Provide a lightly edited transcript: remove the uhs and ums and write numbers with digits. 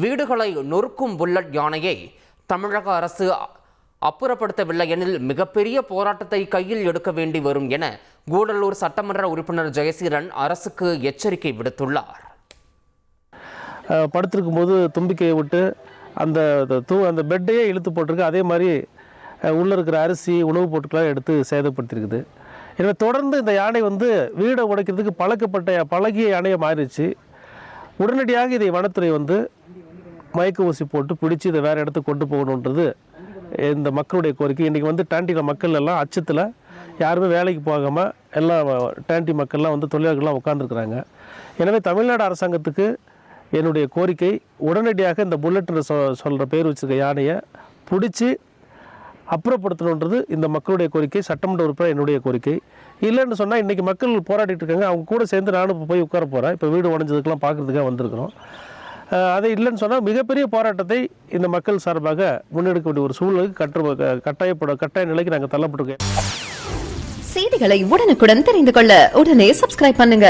வீடுகளை நொறுக்கும் புல்லட் யானையை தமிழக அரசு அப்புறப்படுத்தவில்லை எனில் மிகப்பெரிய போராட்டத்தை கையில் எடுக்க வேண்டி வரும் என கூடலூர் சட்டமன்ற உறுப்பினர் ஜெயசீலன் அரசுக்கு எச்சரிக்கை விடுத்துள்ளார். படுத்திருக்கும் போது தும்பிக்கையை விட்டு அந்த பெட்டையே இழுத்து போட்டிருக்கு. அதே மாதிரி உள்ளே இருக்கிற அரிசி உணவுப் பொருட்களாக எடுத்து சேதப்படுத்தியிருக்குது. எனவே தொடர்ந்து இந்த யானை வீடை உடைக்கிறதுக்கு பழகிய யானையை மாறிடுச்சு. உடனடியாக இதை வனத்துறை மயக்க ஊசி போட்டு பிடிச்சி இதை வேறு இடத்துக்கு கொண்டு போகணுன்றது இந்த மக்களுடைய கோரிக்கை. இன்றைக்கி டேண்டியில் மக்கள் எல்லாம் அச்சத்தில் யாருமே வேலைக்கு போகாமல் எல்லாம் டேண்டி மக்கள்லாம் தொழிலாளர்கள்லாம் உட்காந்துருக்குறாங்க. எனவே தமிழ்நாடு அரசாங்கத்துக்கு என்னுடைய கோரிக்கை, உடனடியாக இந்த புல்லட்னு சொல்கிற பேர் வச்சுருக்க யானையை பிடிச்சி அப்புறப்படுத்தணுன்றது இந்த மக்களுடைய கோரிக்கை. சட்டமன்ற உறுப்பினர் என்னுடைய கோரிக்கை. இல்லைன்னு சொன்னால் இன்றைக்கி மக்கள் போராடிட்டு இருக்காங்க. அவங்க கூட சேர்ந்து நானும் போய் உட்கார போகிறேன். இப்போ வீடு உடஞ்சதுக்கெல்லாம் பார்க்குறதுக்காக வந்திருக்கிறோம். அதை இல்லைன்னு சொன்னால் மிகப்பெரிய போராட்டத்தை இந்த மக்கள் சார்பாக முன்னெடுக்க வேண்டிய ஒரு சூழலுக்கு கட்டாய நிலைக்கு நாங்கள் தள்ளப்பட்டிருக்கோம். செய்திகளை உடனுக்குடன் தெரிந்து கொள்ள உடனே சப்ஸ்கிரைப் பண்ணுங்க.